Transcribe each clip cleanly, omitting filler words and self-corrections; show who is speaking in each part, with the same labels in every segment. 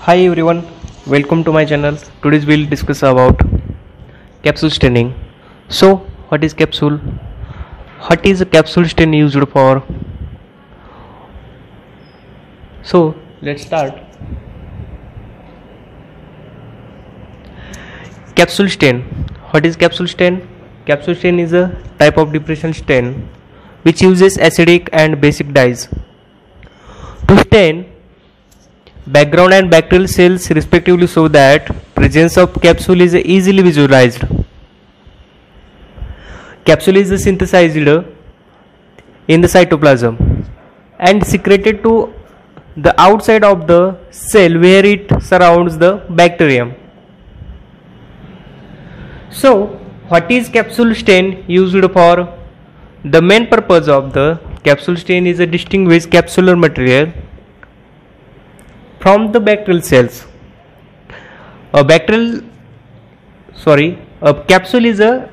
Speaker 1: Hi everyone, welcome to my channel. Today we'll discuss about capsule staining. So, what is capsule? What is a capsule stain used for? So, let's start. Capsule stain. What is capsule stain? Capsule stain is a type of depression stain which uses acidic and basic dyes to stain background and bacterial cells respectively so that presence of capsule is easily visualized. Capsule is synthesized in the cytoplasm and secreted to the outside of the cell where it surrounds the bacterium. So, what is capsule stain used for? The main purpose of the capsule stain is to distinguish capsular material from the bacterial cells. A capsule is a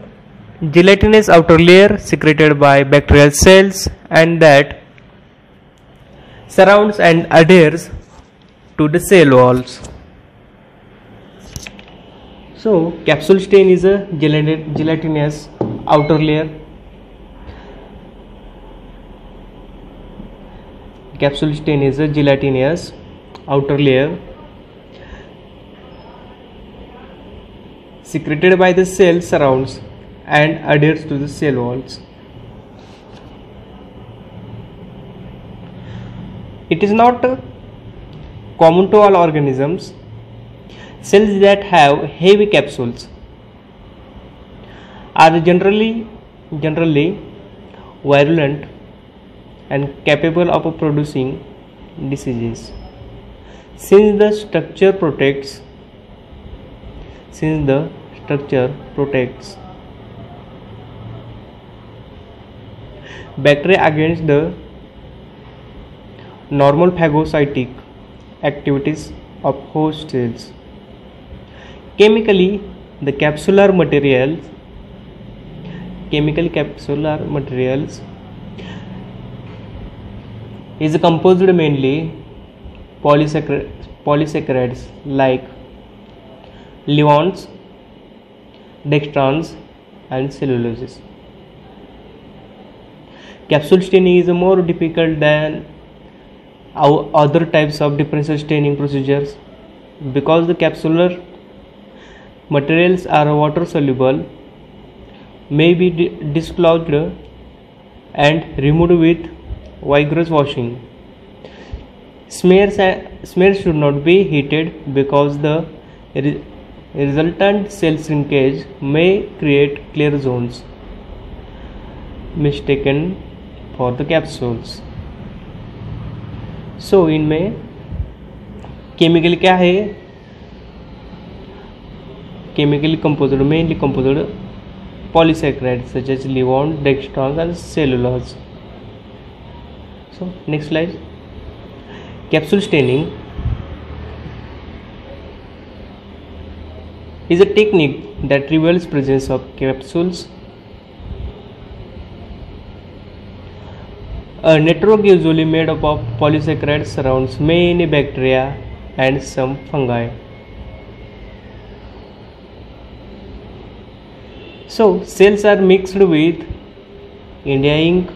Speaker 1: gelatinous outer layer secreted by bacterial cells and that surrounds and adheres to the cell walls. So, capsule stain is a gelatinous outer layer. Capsule stain is a gelatinous outer layer secreted by the cell surrounds and adheres to the cell walls. It is not common to all organisms. Cells that have heavy capsules are generally virulent and capable of producing diseases. Since the structure protects bacteria against the normal phagocytic activities of host cells. Chemically, capsular materials is composed mainly polysaccharides like levanes, dextrans and celluloses. Capsule staining is more difficult than other types of differential staining procedures because the capsular materials are water soluble, may be disclosed and removed with vigorous washing. Smears should not be heated because the resultant cell shrinkage may create clear zones mistaken for the capsules. So इनमें chemical क्या है? Chemically composed, mainly composed polysaccharides such as levanes, dextrans and cellulose. So next slide. Capsule staining is a technique that reveals presence of capsules. A network usually made up of polysaccharides surrounds many bacteria and some fungi. So cells are mixed with India ink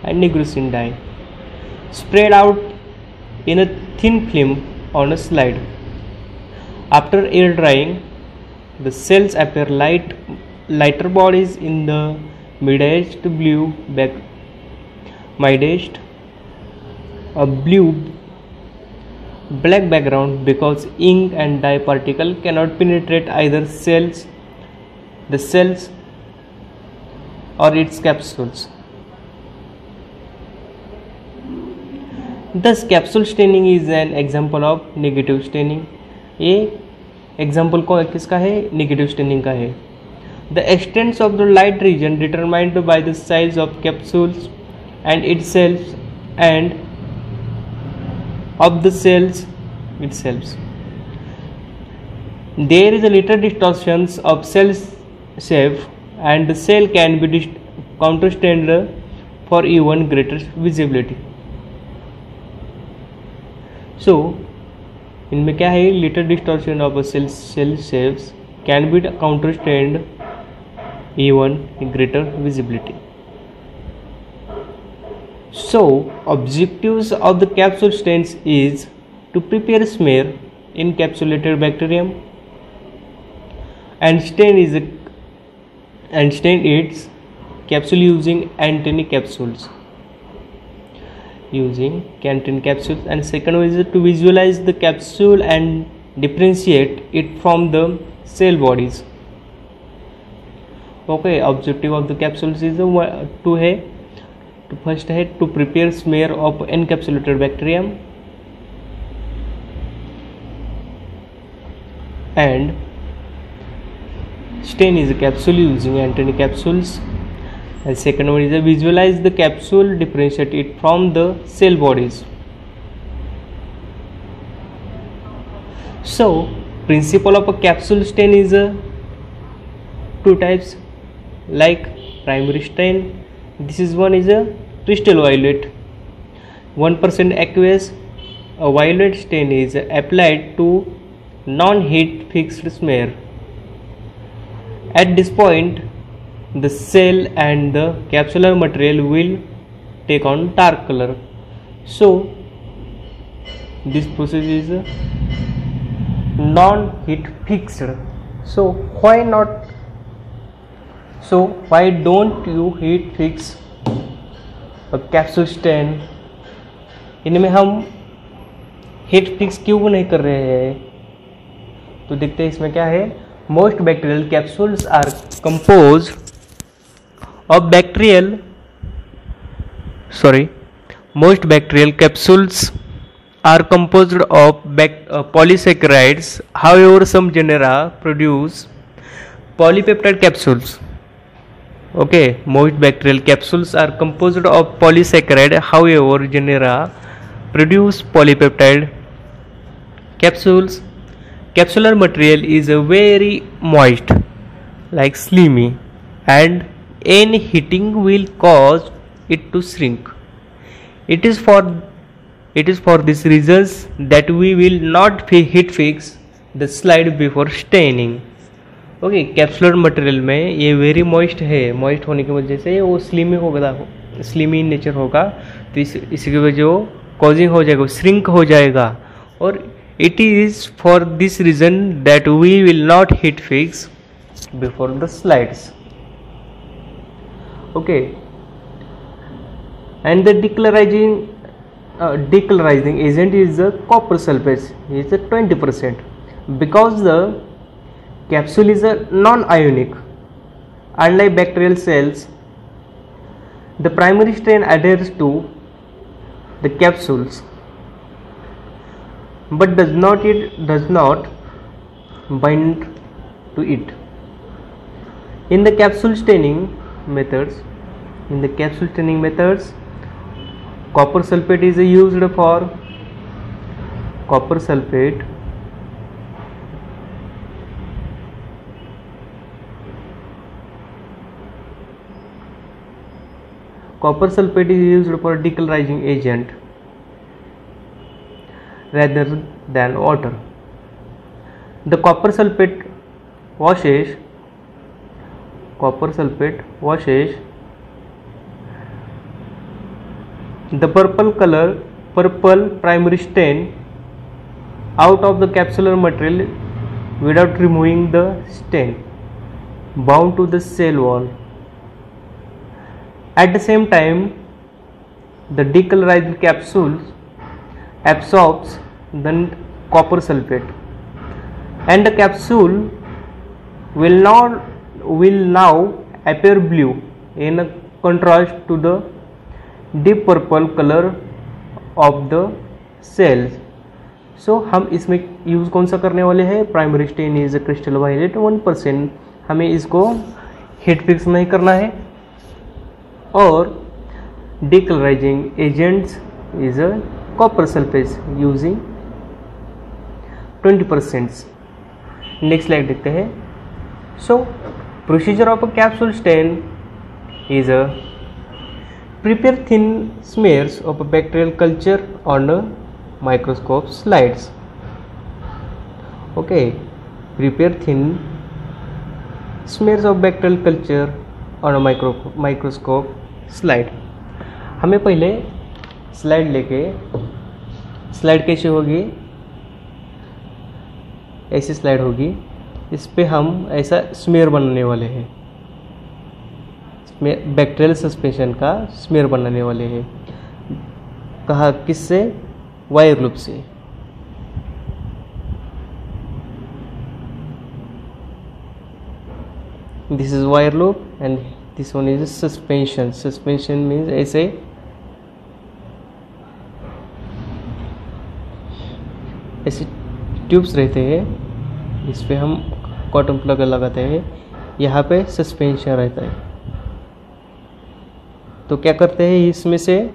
Speaker 1: and nigrosin dye, spread out in a thin film on a slide. After air drying, the cells appear lighter bodies in the midaged black background because ink and dye particle cannot penetrate either the cells or its capsules. Thus, capsule staining is an example of negative staining. ये example किसका है? Negative staining का है. The extent of the light region determined by the size of capsules and itself and of the cells itself. There is a little distortions of cell shape and the cell can be counterstained for even greater visibility. So इनमें क्या है, little distortion of cell shapes can be counterstained even greater visibility. So objectives of the capsule stains is to prepare smear encapsulated bacterium and stain its capsule using antennae capsules. And second one is to visualize the capsule and differentiate it from the cell bodies. Okay, objective of the capsules is to है, तो first है to prepare smear of encapsulated bacterium and stain is a capsule using antennae capsules, and second one is visualize the capsule, differentiate it from the cell bodies. So principle of a capsule stain is two types, like primary stain. This is one is a crystal violet, 1% aqueous. A violet stain is applied to non-heat fixed smear. At this point the cell and the capsular material will take on dark color. So this process is non-heat fixed. So why don't you heat fix a capsule stain? इनमें हम heat fix क्यों नहीं कर रहे हैं? तो देखते हैं इसमें क्या है. Most bacterial capsules are composed of most bacterial capsules are composed of polysaccharides. However, some genera produce polypeptide capsules. Okay, most bacterial capsules are composed of polysaccharide. However, genera produce polypeptide capsules. Capsular material is very moist, like slimy, and any heating will cause it to shrink. It is for this reasons that we will not heat fix the slide before staining. Okay, capsular material में ये very moist है, moist होने की वजह से वो slimy in nature होगा, तो इसकी वजह वो कॉजिंग हो जाएगा, श्रिंक हो जाएगा. और it is for this reason that we will not heat fix before the slides. Okay, and the decolorizing agent is the copper sulfate, is 20%. Because the capsule is a non-ionic, unlike bacterial cells, the primary stain adheres to the capsules but does not bind to it. In the capsule staining methods, copper sulfate is used for copper sulfate is used for decolorizing agent rather than water. The copper sulfate washes the purple primary stain out of the capsular material without removing the stain bound to the cell wall. At the same time, the decolorized capsule absorbs the copper sulfate, and the capsule will now appear blue in contrast to the deep purple color of the cells. So हम इसमें use कौन सा करने वाले हैं? Primary stain is crystal violet 1%. हमें इसको heat fix नहीं करना है. और decolorizing agents is a copper sulfate using 20%. Next slide देखते हैं. So procedure of a capsule stain is prepare thin smears of a bacterial culture on a microscope slides. Okay, prepare thin smears of bacterial culture on a microscope slide. हमें पहले slide लेके, slide कैसे होगी, ऐसी slide होगी, इस पे हम ऐसा स्मेयर बनाने वाले हैं, बैक्टीरियल सस्पेंशन का स्मेयर बनाने वाले हैं। कहा किससे? वायर लूप से। This is wire loop and this one is suspension. Suspension means ऐसे ट्यूब्स रहते हैं, इस पे हम कॉटन प्लग लगाते हैं, यहाँ पे सस्पेंशन रहता है। तो क्या करते हैं, इसमें से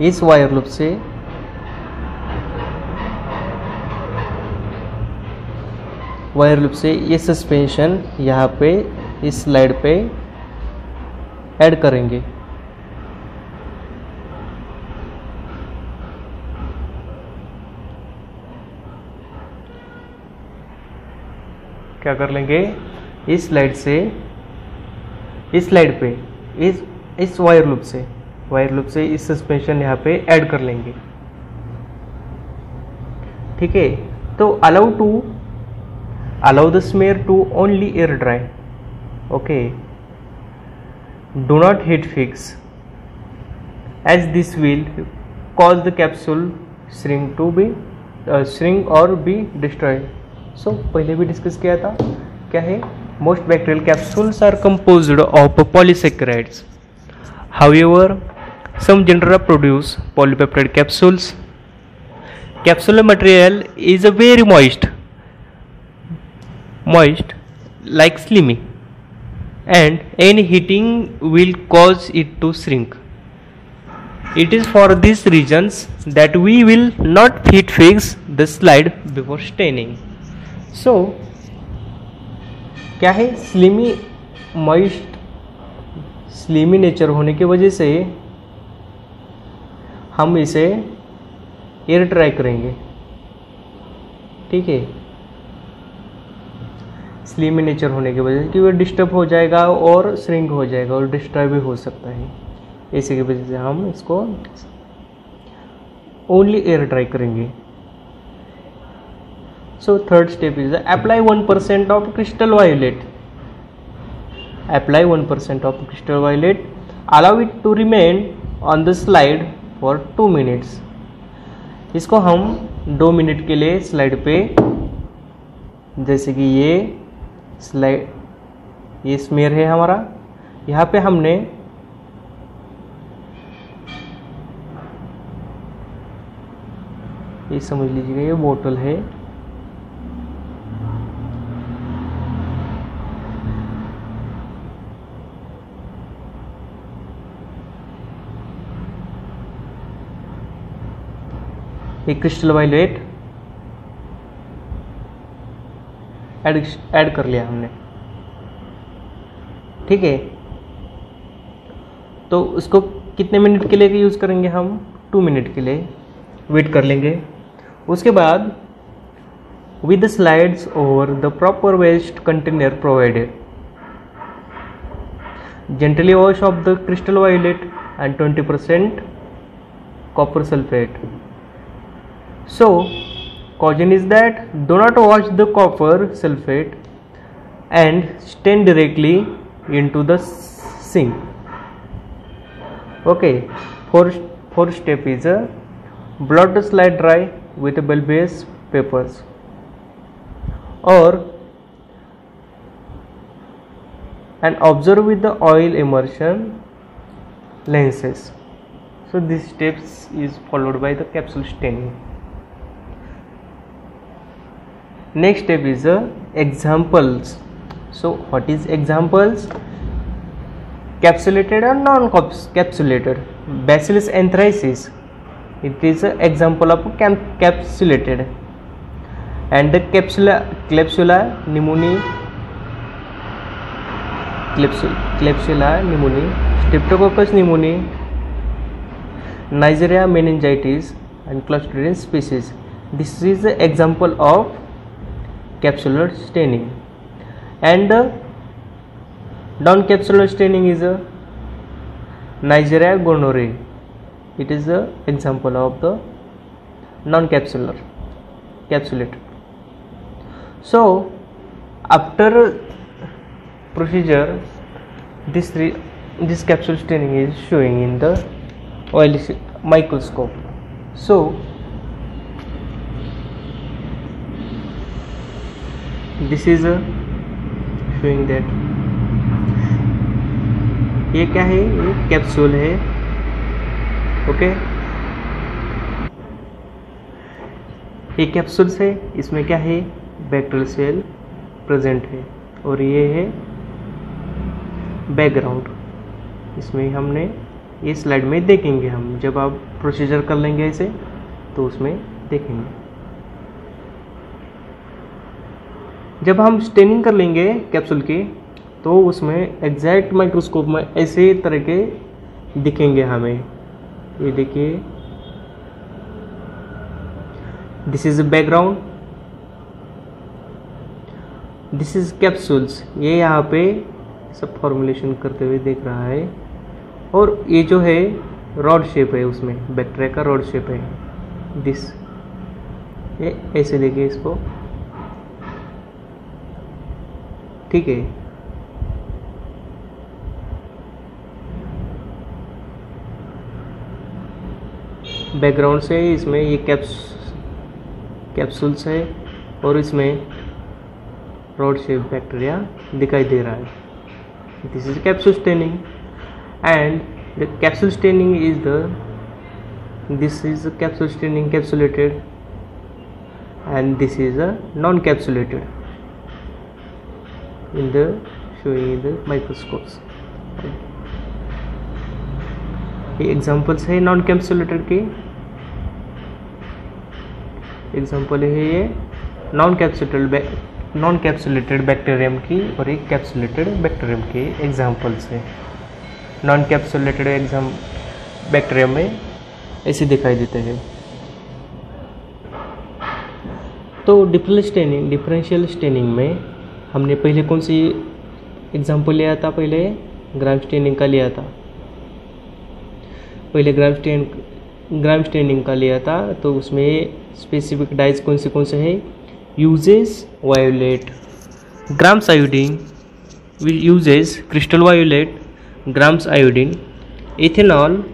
Speaker 1: इस वायर लूप से ये सस्पेंशन यहाँ पे इस स्लाइड पे ऐड करेंगे। क्या कर लेंगे, इस स्लाइड से इस स्लाइड पे इस वायर लूप से इस सस्पेंशन यहाँ पे ऐड कर लेंगे। ठीक है, तो allow the smear to only air dry. Okay, do not heat fix, as this will cause the capsule shrink or be destroyed. So पहले भी डिस्कस किया था, क्या है, most bacterial capsules are composed of polysaccharides. However, some genera produce polypeptide capsules. Capsular material is a very moist like slimy, and any heating will cause it to shrink. It is for these reasons that we will not heat fix the slide before staining. So क्या है, slimy nature होने की वजह से हम इसे air dry करेंगे। ठीक है, स्लीमी नेचर होने की वजह से कि वो डिस्टर्ब हो जाएगा और श्रिंक हो जाएगा और डिस्ट्रॉय भी हो सकता है, इसी की वजह से हम इसको ओनली एयर ड्राई करेंगे। So third step is apply 1% of crystal violet. Apply 1% of crystal violet. Allow it to remain on the slide for 2 minutes. इसको हम 2 मिनट के लिए स्लाइड पे, जैसे कि ये स्मेयर है हमारा, यहाँ पे हमने ये समझ लीजिएगा, ये बोतल है, एक क्रिस्टल वायलेट ऐड कर लिया हमने। ठीक है, तो उसको कितने मिनट के लिए यूज़ करेंगे हम? 2 मिनट के लिए वेट कर लेंगे। उसके बाद with the slides over the proper waste container provided, gently wash off the crystal violet and 20% copper sulphate. So caution is that do not wash the copper sulfate and stain directly into the sink. Okay, fourth step is blot the slide dry with bulbous papers or and observe with the oil immersion lenses. So this steps is followed by the capsule staining. Next step is examples. So what is examples? Capsulated or non-capsulated. Bacillus anthracis, it is an example of capsulated, and the Klebsiella pneumoniae Klebsiella pneumoniae, Streptococcus pneumoniae, Neisseria meningitis, and Clostridium species. This is the example of capsular staining. And non-capsular staining is a Neisseria gonorrhoeae. It is the example of the non-capsular. Capsulate. So after procedure, this capsule staining is showing in the oil microscope. So this is showing that ये क्या है, ये capsule है. Okay, ये capsules है, इसमें क्या है, बैक्टीरियल सेल प्रेजेंट है, और ये है बैकग्राउंड. इसमें हमने ये स्लाइड में देखेंगे, हम जब आप प्रोसीजर कर लेंगे ऐसे तो उसमें देखेंगे. जब हम स्टेनिंग कर लेंगे कैप्सूल की तो उसमें एग्जैक्ट माइक्रोस्कोप में ऐसे तरह के दिखेंगे हमें. ये देखिए, this is background, this is capsules. ये यहाँ पे सब फॉर्मुलेशन करते हुए देख रहा है, और ये जो है रॉड शेप है, उसमें बैक्टीरिया का रॉड शेप है. दिस ये ऐसे देखिए इसको, ठीक है. बैकग्राउंड से इसमें ये कैप्सूल्स है, और इसमें रॉड शेप बैक्टीरिया दिखाई दे रहा है. This is capsule staining, and the capsule staining is this is capsule staining capsulated, and this is a non capsulated in the showing in the microscopes. ये एग्जांपल्स है non capsulated के. Example है ये non capsulated bacterium की, और एक capsulated bacterium के examples है. नॉन कैप्सुलेटेड बैक्टीरियम में ऐसे दिखाई देते हैं. तो डिफरेंशियल स्टेनिंग में हमने पहले कौन सी एग्जांपल लिया था, पहले ग्राम स्टेनिंग का लिया था. पहले ग्राम स्टेनिंग का लिया था, तो उसमें स्पेसिफिक डाइज कौन से है. Uses violet, Gram's iodine uses crystal violet, Gram's iodine, ethanol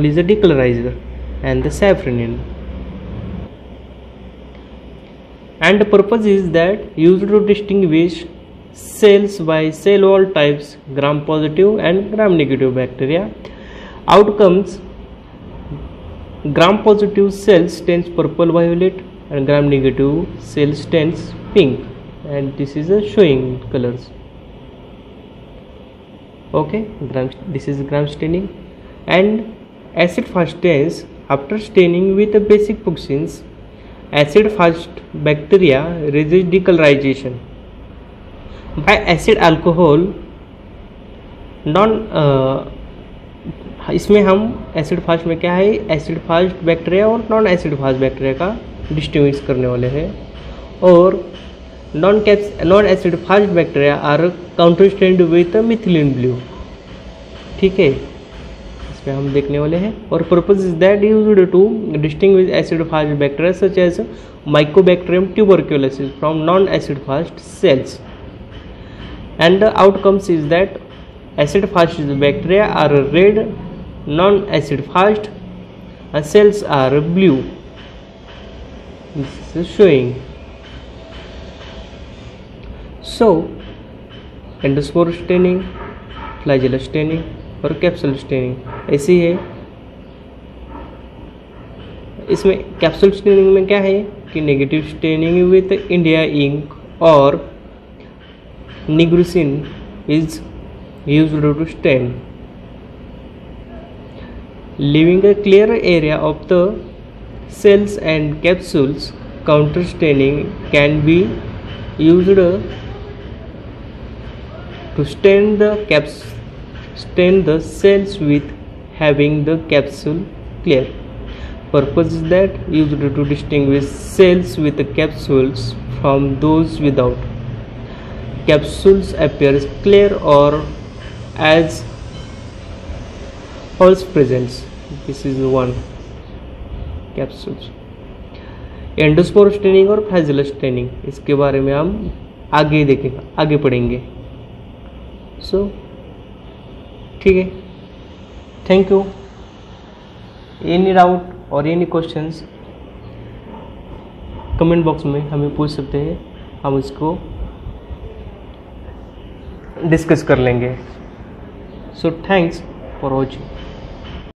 Speaker 1: is a decolouriser, and the safranin. And the purpose is that used to distinguish cells by cell wall types, gram positive and gram negative bacteria. Outcomes: gram positive cells stains purple violet, and gram negative cells stains pink, and this is a showing colors. Okay, this is gram staining. And acid fast stains after staining with the basic toxins. Acid fast bacteria resist decolorization by acid alcohol. इसमें हम acid fast में क्या है, acid fast bacteria और non acid fast bacteria का distinguish करने वाले हैं. और non acid fast bacteria are counterstained with methylene blue. ठीक है, इसमें हम देखने वाले हैं. और purpose is that used to distinguish acid fast bacteria such as Mycobacterium tuberculosis from non acid fast cells. And the outcomes is that acid fast bacteria are red, non acid fast cells are blue. This is showing. So endospore staining, flagella staining और capsule staining ऐसी है. इसमें capsule staining में क्या है कि negative staining with India ink और nigrosin is used to stain, leaving a clear area of the cells and capsules. Counter staining can be used to stain the cells with having the capsule clear. Purpose is that used to distinguish cells with the capsules from those without. Capsules appears clear or as false presence. This is one capsules. Endospore staining और फ्लैजेलर staining, इसके बारे में हम आगे देखेंगे, आगे पढ़ेंगे. सो ठीक है, थैंक यू. एनी डाउट और एनी क्वेश्चंस कमेंट बॉक्स में हमें पूछ सकते हैं, हम इसको डिस्कस कर लेंगे. So thanks for watching.